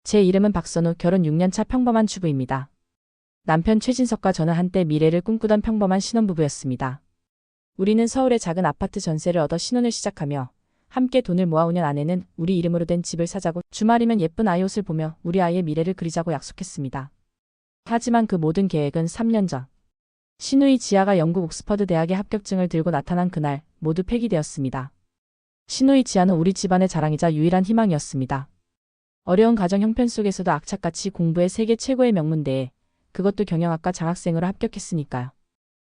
제 이름은 박선우, 결혼 6년차 평범한 주부입니다. 남편 최진석과 저는 한때 미래를 꿈꾸던 평범한 신혼부부였습니다. 우리는 서울의 작은 아파트 전세를 얻어 신혼을 시작하며 함께 돈을 모아 5년 안에는 우리 이름으로 된 집을 사자고 주말이면 예쁜 아이 옷을 보며 우리 아이의 미래를 그리자고 약속했습니다. 하지만 그 모든 계획은 3년 전. 신우이 지아가 영국 옥스퍼드 대학의 합격증을 들고 나타난 그날 모두 폐기되었습니다. 신우이 지아는 우리 집안의 자랑이자 유일한 희망이었습니다. 어려운 가정 형편 속에서도 악착같이 공부해 세계 최고의 명문대에, 그것도 경영학과 장학생으로 합격했으니까요.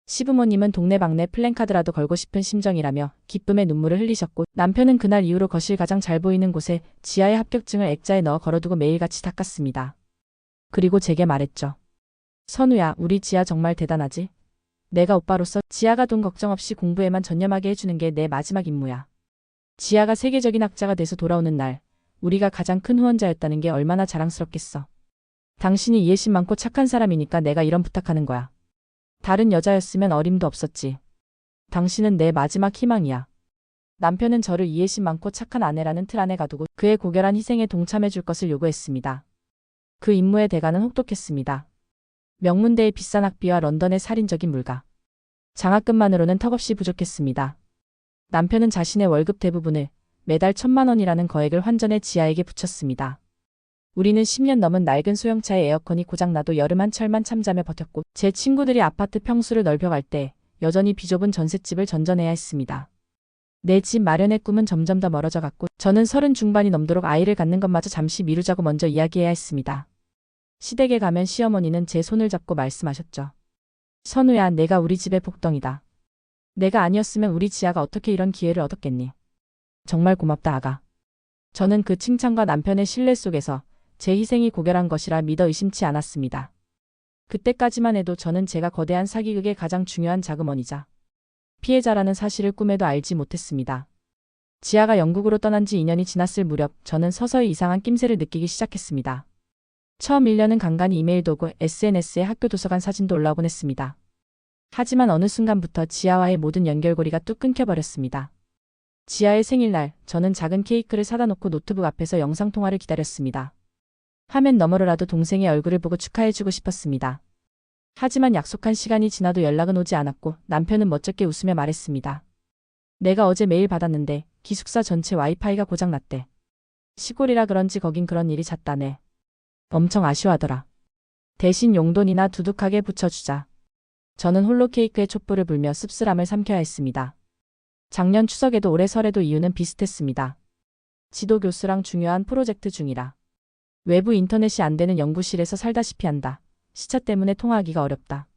시부모님은 동네방네 플랜카드라도 걸고 싶은 심정이라며 기쁨의 눈물을 흘리셨고, 남편은 그날 이후로 거실 가장 잘 보이는 곳에 지아의 합격증을 액자에 넣어 걸어두고 매일같이 닦았습니다. 그리고 제게 말했죠. 선우야, 우리 지아 정말 대단하지? 내가 오빠로서 지아가 돈 걱정 없이 공부에만 전념하게 해주는 게 내 마지막 임무야. 지아가 세계적인 학자가 돼서 돌아오는 날, 우리가 가장 큰 후원자였다는 게 얼마나 자랑스럽겠어. 당신이 이해심 많고 착한 사람이니까 내가 이런 부탁하는 거야. 다른 여자였으면 어림도 없었지. 당신은 내 마지막 희망이야. 남편은 저를 이해심 많고 착한 아내라는 틀 안에 가두고 그의 고결한 희생에 동참해 줄 것을 요구했습니다. 그 임무의 대가는 혹독했습니다. 명문대의 비싼 학비와 런던의 살인적인 물가. 장학금만으로는 턱없이 부족했습니다. 남편은 자신의 월급 대부분을 매달 1,000만 원이라는 거액을 환전해 지아에게 붙였습니다. 우리는 10년 넘은 낡은 소형차의 에어컨이 고장나도 여름 한철만 참자며 버텼고, 제 친구들이 아파트 평수를 넓혀갈 때 여전히 비좁은 전셋집을 전전해야 했습니다. 내 집 마련의 꿈은 점점 더 멀어져 갔고, 저는 30 중반이 넘도록 아이를 갖는 것마저 잠시 미루자고 먼저 이야기해야 했습니다. 시댁에 가면 시어머니는 제 손을 잡고 말씀하셨죠. 선우야, 내가 우리 집의 복덩이다. 내가 아니었으면 우리 지아가 어떻게 이런 기회를 얻었겠니? 정말 고맙다, 아가. 저는 그 칭찬과 남편의 신뢰 속에서 제 희생이 고결한 것이라 믿어 의심치 않았습니다. 그때까지만 해도 저는 제가 거대한 사기극의 가장 중요한 자금원이자 피해자라는 사실을 꿈에도 알지 못했습니다. 지아가 영국으로 떠난 지 2년이 지났을 무렵 저는 서서히 이상한 낌새를 느끼기 시작했습니다. 처음 1년은 간간히 이메일도 오고 SNS에 학교 도서관 사진도 올라오곤 했습니다. 하지만 어느 순간부터 지아와의 모든 연결고리가 뚝 끊겨버렸습니다. 지아의 생일날 저는 작은 케이크를 사다 놓고 노트북 앞에서 영상통화를 기다렸습니다. 화면 너머로라도 동생의 얼굴을 보고 축하해주고 싶었습니다. 하지만 약속한 시간이 지나도 연락은 오지 않았고 남편은 멋쩍게 웃으며 말했습니다. 내가 어제 메일 받았는데 기숙사 전체 와이파이가 고장났대. 시골이라 그런지 거긴 그런 일이 잦다네. 엄청 아쉬워하더라. 대신 용돈이나 두둑하게 붙여주자. 저는 홀로 케이크에 촛불을 불며 씁쓸함을 삼켜야 했습니다. 작년 추석에도 올해 설에도 이유는 비슷했습니다. 지도 교수랑 중요한 프로젝트 중이라. 외부 인터넷이 안 되는 연구실에서 살다시피 한다. 시차 때문에 통화하기가 어렵다.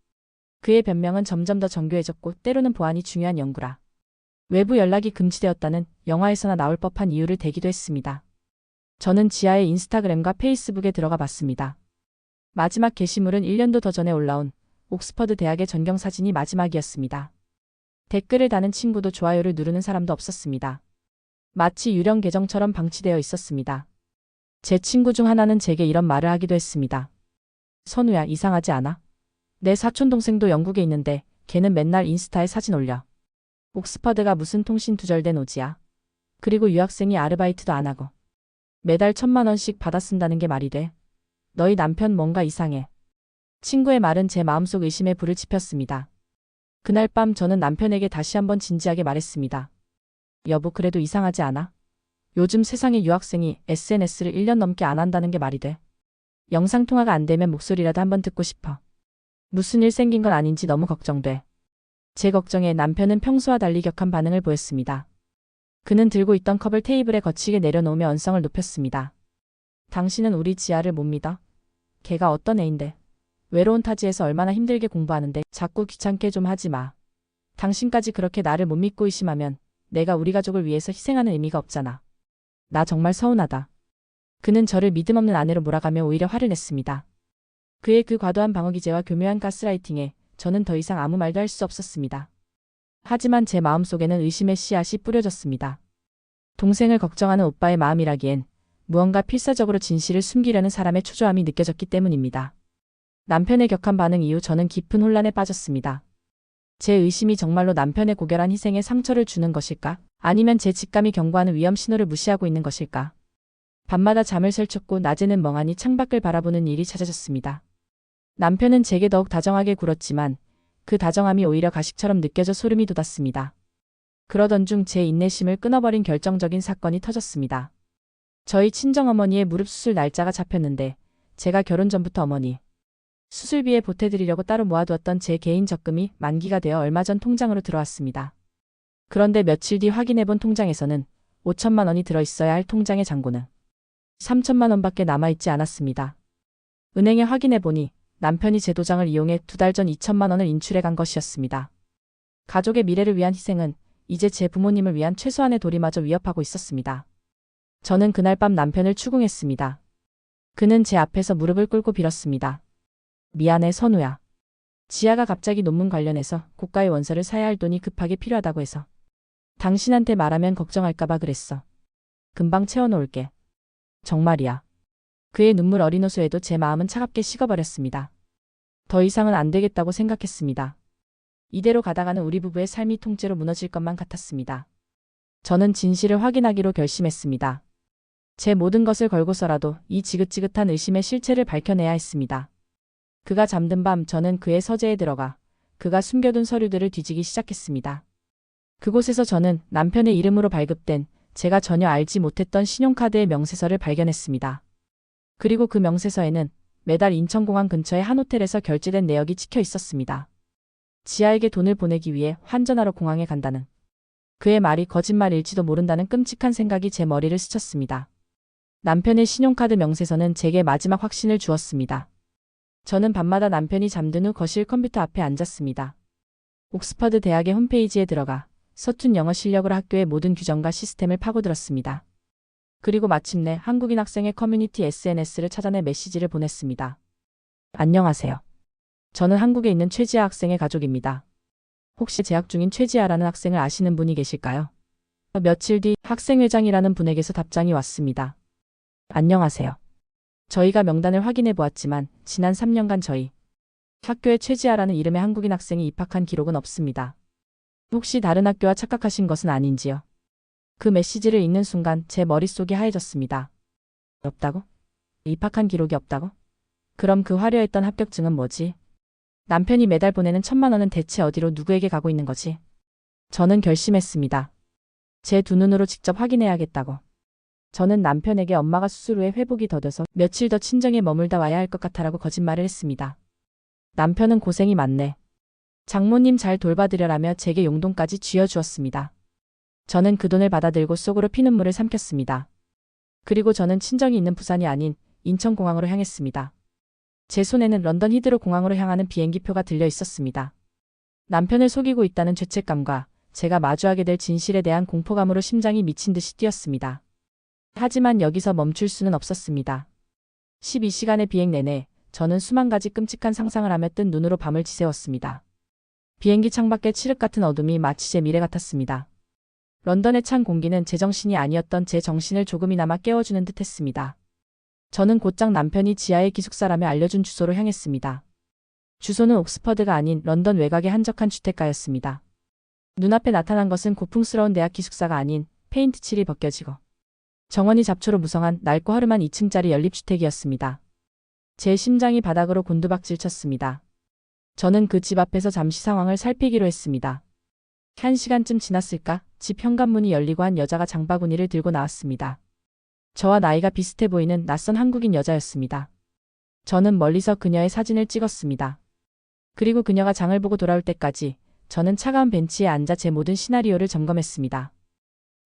그의 변명은 점점 더 정교해졌고 때로는 보안이 중요한 연구라. 외부 연락이 금지되었다는 영화에서나 나올 법한 이유를 대기도 했습니다. 저는 지아의 인스타그램과 페이스북에 들어가 봤습니다. 마지막 게시물은 1년도 더 전에 올라온 옥스퍼드 대학의 전경사진이 마지막이었습니다. 댓글을 다는 친구도 좋아요를 누르는 사람도 없었습니다. 마치 유령 계정처럼 방치되어 있었습니다. 제 친구 중 하나는 제게 이런 말을 하기도 했습니다. 선우야, 이상하지 않아? 내 사촌동생도 영국에 있는데 걔는 맨날 인스타에 사진 올려. 옥스퍼드가 무슨 통신 두절된 오지야. 그리고 유학생이 아르바이트도 안 하고. 매달 1,000만 원씩 받아 쓴다는 게 말이 돼? 너희 남편 뭔가 이상해. 친구의 말은 제 마음속 의심에 불을 지폈습니다. 그날 밤 저는 남편에게 다시 한번 진지하게 말했습니다. 여보, 그래도 이상하지 않아? 요즘 세상에 유학생이 SNS를 1년 넘게 안 한다는 게 말이 돼? 영상통화가 안 되면 목소리라도 한번 듣고 싶어. 무슨 일 생긴 건 아닌지 너무 걱정돼. 제 걱정에 남편은 평소와 달리 격한 반응을 보였습니다. 그는 들고 있던 컵을 테이블에 거치게 내려놓으며 언성을 높였습니다. 당신은 우리 지아를 못 믿어? 걔가 어떤 애인데? 외로운 타지에서 얼마나 힘들게 공부하는데 자꾸 귀찮게 좀 하지 마. 당신까지 그렇게 나를 못 믿고 의심하면 내가 우리 가족을 위해서 희생하는 의미가 없잖아. 나 정말 서운하다. 그는 저를 믿음 없는 아내로 몰아가며 오히려 화를 냈습니다. 그의 그 과도한 방어 기제와 교묘한 가스라이팅에 저는 더 이상 아무 말도 할 수 없었습니다. 하지만 제 마음속에는 의심의 씨앗이 뿌려졌습니다. 동생을 걱정하는 오빠의 마음이라기엔 무언가 필사적으로 진실을 숨기려는 사람의 초조함이 느껴졌기 때문입니다. 남편의 격한 반응 이후 저는 깊은 혼란에 빠졌습니다. 제 의심이 정말로 남편의 고결한 희생에 상처를 주는 것일까? 아니면 제 직감이 경고하는 위험 신호를 무시하고 있는 것일까? 밤마다 잠을 설쳤고 낮에는 멍하니 창밖을 바라보는 일이 잦아졌습니다. 남편은 제게 더욱 다정하게 굴었지만 그 다정함이 오히려 가식처럼 느껴져 소름이 돋았습니다. 그러던 중 제 인내심을 끊어버린 결정적인 사건이 터졌습니다. 저희 친정어머니의 무릎 수술 날짜가 잡혔는데 제가 결혼 전부터 어머니 수술비에 보태드리려고 따로 모아두었던 제 개인 적금이 만기가 되어 얼마 전 통장으로 들어왔습니다. 그런데 며칠 뒤 확인해본 통장에서는 5천만 원이 들어있어야 할 통장의 잔고는 3천만 원밖에 남아있지 않았습니다. 은행에 확인해보니 남편이 제 도장을 이용해 2달 전 2천만 원을 인출해 간 것이었습니다. 가족의 미래를 위한 희생은 이제 제 부모님을 위한 최소한의 도리마저 위협하고 있었습니다. 저는 그날 밤 남편을 추궁했습니다. 그는 제 앞에서 무릎을 꿇고 빌었습니다. 미안해 선우야. 지아가 갑자기 논문 관련해서 고가의 원서를 사야 할 돈이 급하게 필요하다고 해서 당신한테 말하면 걱정할까봐 그랬어. 금방 채워놓을게. 정말이야. 그의 눈물 어린 호소에도 제 마음은 차갑게 식어버렸습니다. 더 이상은 안 되겠다고 생각했습니다. 이대로 가다가는 우리 부부의 삶이 통째로 무너질 것만 같았습니다. 저는 진실을 확인하기로 결심했습니다. 제 모든 것을 걸고서라도 이 지긋지긋한 의심의 실체를 밝혀내야 했습니다. 그가 잠든 밤 저는 그의 서재에 들어가 그가 숨겨둔 서류들을 뒤지기 시작했습니다. 그곳에서 저는 남편의 이름으로 발급된 제가 전혀 알지 못했던 신용카드의 명세서를 발견했습니다. 그리고 그 명세서에는 매달 인천공항 근처의 한 호텔에서 결제된 내역이 찍혀 있었습니다. 지아에게 돈을 보내기 위해 환전하러 공항에 간다는 그의 말이 거짓말일지도 모른다는 끔찍한 생각이 제 머리를 스쳤습니다. 남편의 신용카드 명세서는 제게 마지막 확신을 주었습니다. 저는 밤마다 남편이 잠든 후 거실 컴퓨터 앞에 앉았습니다. 옥스퍼드 대학의 홈페이지에 들어가 서툰 영어 실력으로 학교의 모든 규정과 시스템을 파고들었습니다. 그리고 마침내 한국인 학생의 커뮤니티 SNS를 찾아내 메시지를 보냈습니다. 안녕하세요. 저는 한국에 있는 최지아 학생의 가족입니다. 혹시 재학 중인 최지아라는 학생을 아시는 분이 계실까요? 며칠 뒤 학생회장이라는 분에게서 답장이 왔습니다. 안녕하세요. 저희가 명단을 확인해 보았지만 지난 3년간 저희 학교에 최지아라는 이름의 한국인 학생이 입학한 기록은 없습니다. 혹시 다른 학교와 착각하신 것은 아닌지요? 그 메시지를 읽는 순간 제 머릿속이 하얘졌습니다. 없다고? 입학한 기록이 없다고? 그럼 그 화려했던 합격증은 뭐지? 남편이 매달 보내는 1,000만 원은 대체 어디로 누구에게 가고 있는 거지? 저는 결심했습니다. 제 두 눈으로 직접 확인해야겠다고. 저는 남편에게 엄마가 수술 후에 회복이 더뎌서 며칠 더 친정에 머물다 와야 할 것 같아라고 거짓말을 했습니다. 남편은 고생이 많네. 장모님 잘 돌봐드려라며 제게 용돈까지 쥐어주었습니다. 저는 그 돈을 받아들고 속으로 피눈물을 삼켰습니다. 그리고 저는 친정이 있는 부산이 아닌 인천공항으로 향했습니다. 제 손에는 런던 히드로 공항으로 향하는 비행기표가 들려 있었습니다. 남편을 속이고 있다는 죄책감과 제가 마주하게 될 진실에 대한 공포감으로 심장이 미친 듯이 뛰었습니다. 하지만 여기서 멈출 수는 없었습니다. 12시간의 비행 내내 저는 수만 가지 끔찍한 상상을 하며 뜬 눈으로 밤을 지새웠습니다. 비행기 창밖의 칠흑 같은 어둠이 마치 제 미래 같았습니다. 런던의 찬 공기는 제정신이 아니었던 제 정신을 조금이나마 깨워주는 듯 했습니다. 저는 곧장 남편이 지하의 기숙사라며 알려준 주소로 향했습니다. 주소는 옥스퍼드가 아닌 런던 외곽의 한적한 주택가였습니다. 눈앞에 나타난 것은 고풍스러운 대학 기숙사가 아닌 페인트 칠이 벗겨지고 정원이 잡초로 무성한 넓고 허름한 2층짜리 연립주택이었습니다. 제 심장이 바닥으로 곤두박질 쳤습니다. 저는 그 집 앞에서 잠시 상황을 살피기로 했습니다. 1시간쯤 지났을까? 집 현관문이 열리고 한 여자가 장바구니를 들고 나왔습니다. 저와 나이가 비슷해 보이는 낯선 한국인 여자였습니다. 저는 멀리서 그녀의 사진을 찍었습니다. 그리고 그녀가 장을 보고 돌아올 때까지 저는 차가운 벤치에 앉아 제 모든 시나리오를 점검했습니다.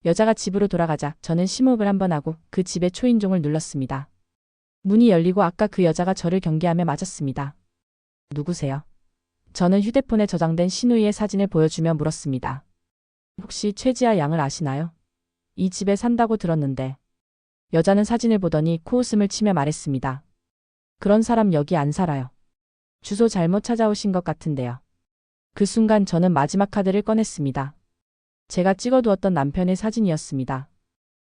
여자가 집으로 돌아가자 저는 심호흡을 한번 하고 그 집의 초인종을 눌렀습니다. 문이 열리고 아까 그 여자가 저를 경계하며 맞았습니다. 누구세요? 저는 휴대폰에 저장된 신우이의 사진을 보여주며 물었습니다. 혹시 최지아 양을 아시나요? 이 집에 산다고 들었는데. 여자는 사진을 보더니 코웃음을 치며 말했습니다. 그런 사람 여기 안 살아요. 주소 잘못 찾아오신 것 같은데요. 그 순간 저는 마지막 카드를 꺼냈습니다. 제가 찍어두었던 남편의 사진이었습니다.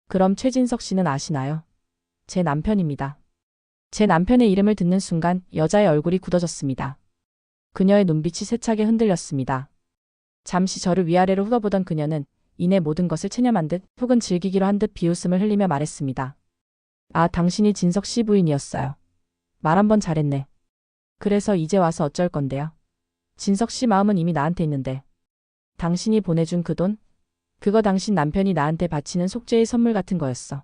그럼 최진석 씨는 아시나요? 제 남편입니다. 제 남편의 이름을 듣는 순간 여자의 얼굴이 굳어졌습니다. 그녀의 눈빛이 세차게 흔들렸습니다. 잠시 저를 위아래로 훑어보던 그녀는 이내 모든 것을 체념한 듯 혹은 즐기기로 한 듯 비웃음을 흘리며 말했습니다. 아, 당신이 진석 씨 부인이었어요. 말 한 번 잘했네. 그래서 이제 와서 어쩔 건데요? 진석 씨 마음은 이미 나한테 있는데. 당신이 보내준 그 돈? 그거 당신 남편이 나한테 바치는 속죄의 선물 같은 거였어.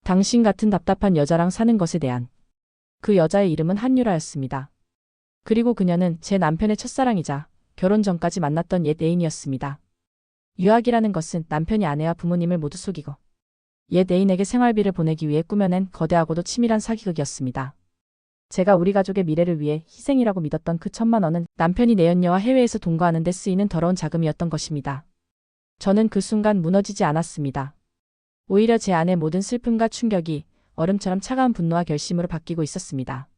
당신 같은 답답한 여자랑 사는 것에 대한. 그 여자의 이름은 한유라였습니다. 그리고 그녀는 제 남편의 첫사랑이자 결혼 전까지 만났던 옛 애인이었습니다. 유학이라는 것은 남편이 아내와 부모님을 모두 속이고 옛 애인에게 생활비를 보내기 위해 꾸며낸 거대하고도 치밀한 사기극이었습니다. 제가 우리 가족의 미래를 위해 희생이라고 믿었던 그 1,000만 원은 남편이 내연녀와 해외에서 동거하는 데 쓰이는 더러운 자금이었던 것입니다. 저는 그 순간 무너지지 않았습니다. 오히려 제 안의 모든 슬픔과 충격이 얼음처럼 차가운 분노와 결심으로 바뀌고 있었습니다.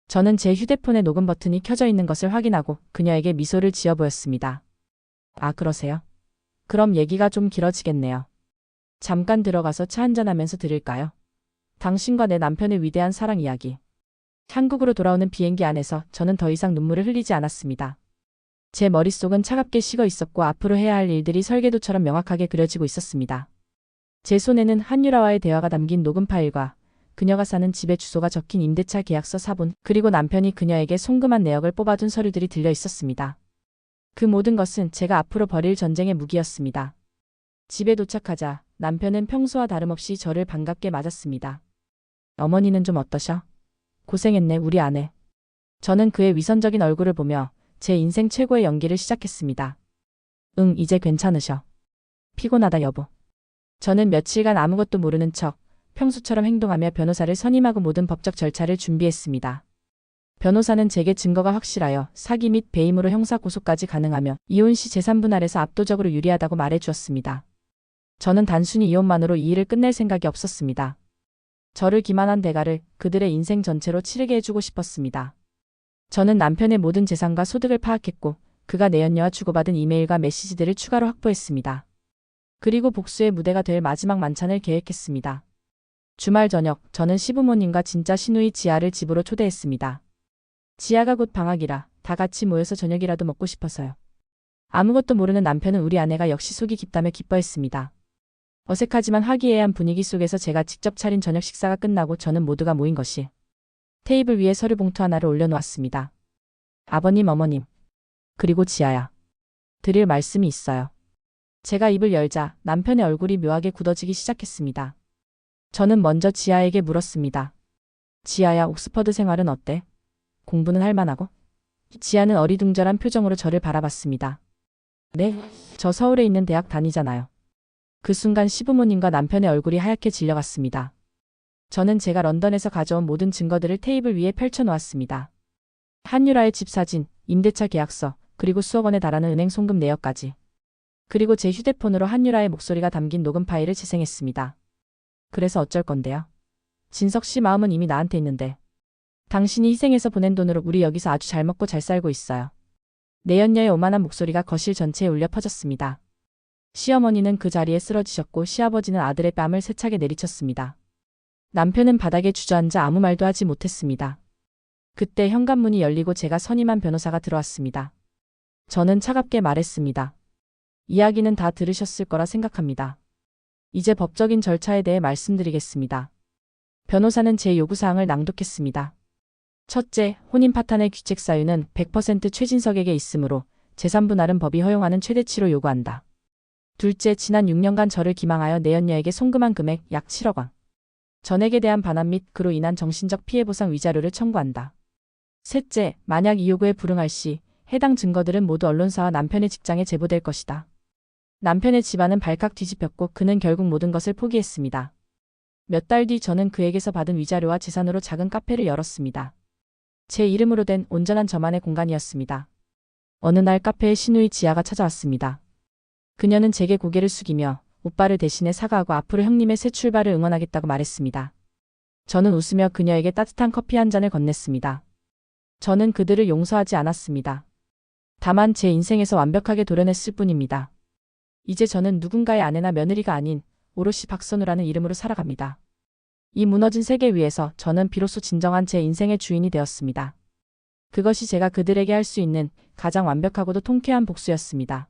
저는 제 휴대폰의 녹음 버튼이 켜져 있는 것을 확인하고 그녀에게 미소를 지어 보였습니다. 아, 그러세요? 그럼 얘기가 좀 길어지겠네요. 잠깐 들어가서 차 한잔하면서 들을까요? 당신과 내 남편의 위대한 사랑 이야기. 한국으로 돌아오는 비행기 안에서 저는 더 이상 눈물을 흘리지 않았습니다. 제 머릿속은 차갑게 식어 있었고 앞으로 해야 할 일들이 설계도처럼 명확하게 그려지고 있었습니다. 제 손에는 한유라와의 대화가 담긴 녹음 파일과 그녀가 사는 집의 주소가 적힌 임대차 계약서 사본, 그리고 남편이 그녀에게 송금한 내역을 뽑아둔 서류들이 들려 있었습니다. 그 모든 것은 제가 앞으로 벌일 전쟁의 무기였습니다. 집에 도착하자 남편은 평소와 다름없이 저를 반갑게 맞았습니다. 어머니는 좀 어떠셔? 고생했네, 우리 아내. 저는 그의 위선적인 얼굴을 보며 제 인생 최고의 연기를 시작했습니다. 응, 이제 괜찮으셔. 피곤하다, 여보. 저는 며칠간 아무것도 모르는 척 평소처럼 행동하며 변호사를 선임하고 모든 법적 절차를 준비했습니다. 변호사는 제게 증거가 확실하여 사기 및 배임으로 형사고소까지 가능하며 이혼 시 재산분할에서 압도적으로 유리하다고 말해주었습니다. 저는 단순히 이혼만으로 이 일을 끝낼 생각이 없었습니다. 저를 기만한 대가를 그들의 인생 전체로 치르게 해주고 싶었습니다. 저는 남편의 모든 재산과 소득을 파악했고 그가 내연녀와 주고받은 이메일과 메시지들을 추가로 확보했습니다. 그리고 복수의 무대가 될 마지막 만찬을 계획했습니다. 주말 저녁, 저는 시부모님과 진짜 시누이 지아를 집으로 초대했습니다. 지아가 곧 방학이라 다 같이 모여서 저녁이라도 먹고 싶어서요. 아무것도 모르는 남편은 우리 아내가 역시 속이 깊다며 기뻐했습니다. 어색하지만 화기애애한 분위기 속에서 제가 직접 차린 저녁 식사가 끝나고 저는 모두가 모인 것이 테이블 위에 서류 봉투 하나를 올려놓았습니다. 아버님, 어머님, 그리고 지아야. 드릴 말씀이 있어요. 제가 입을 열자 남편의 얼굴이 묘하게 굳어지기 시작했습니다. 저는 먼저 지아에게 물었습니다. 지아야, 옥스퍼드 생활은 어때? 공부는 할 만하고? 지아는 어리둥절한 표정으로 저를 바라봤습니다. 네, 저 서울에 있는 대학 다니잖아요. 그 순간 시부모님과 남편의 얼굴이 하얗게 질려갔습니다. 저는 제가 런던에서 가져온 모든 증거들을 테이블 위에 펼쳐놓았습니다. 한유라의 집 사진, 임대차 계약서, 그리고 수억 원에 달하는 은행 송금 내역까지. 그리고 제 휴대폰으로 한유라의 목소리가 담긴 녹음 파일을 재생했습니다. 그래서 어쩔 건데요? 진석 씨 마음은 이미 나한테 있는데. 당신이 희생해서 보낸 돈으로 우리 여기서 아주 잘 먹고 잘 살고 있어요. 내연녀의 오만한 목소리가 거실 전체에 울려 퍼졌습니다. 시어머니는 그 자리에 쓰러지셨고 시아버지는 아들의 뺨을 세차게 내리쳤습니다. 남편은 바닥에 주저앉아 아무 말도 하지 못했습니다. 그때 현관문이 열리고 제가 선임한 변호사가 들어왔습니다. 저는 차갑게 말했습니다. 이야기는 다 들으셨을 거라 생각합니다. 이제 법적인 절차에 대해 말씀드리겠습니다. 변호사는 제 요구사항을 낭독했습니다. 첫째, 혼인 파탄의 귀책 사유는 100% 최진석에게 있으므로 재산분할은 법이 허용하는 최대치로 요구한다. 둘째, 지난 6년간 저를 기망하여 내연녀에게 송금한 금액 약 7억 원. 전액에 대한 반환 및 그로 인한 정신적 피해 보상 위자료를 청구한다. 셋째, 만약 이 요구에 불응할 시 해당 증거들은 모두 언론사와 남편의 직장에 제보될 것이다. 남편의 집안은 발칵 뒤집혔고 그는 결국 모든 것을 포기했습니다. 몇 달 뒤 저는 그에게서 받은 위자료와 재산으로 작은 카페를 열었습니다. 제 이름으로 된 온전한 저만의 공간이었습니다. 어느 날 카페에 시누이 지아가 찾아왔습니다. 그녀는 제게 고개를 숙이며 오빠를 대신해 사과하고 앞으로 형님의 새 출발을 응원하겠다고 말했습니다. 저는 웃으며 그녀에게 따뜻한 커피 한 잔을 건넸습니다. 저는 그들을 용서하지 않았습니다. 다만 제 인생에서 완벽하게 도려냈을 뿐입니다. 이제 저는 누군가의 아내나 며느리가 아닌 오롯이 박선우라는 이름으로 살아갑니다. 이 무너진 세계 위에서 저는 비로소 진정한 제 인생의 주인이 되었습니다. 그것이 제가 그들에게 할 수 있는 가장 완벽하고도 통쾌한 복수였습니다.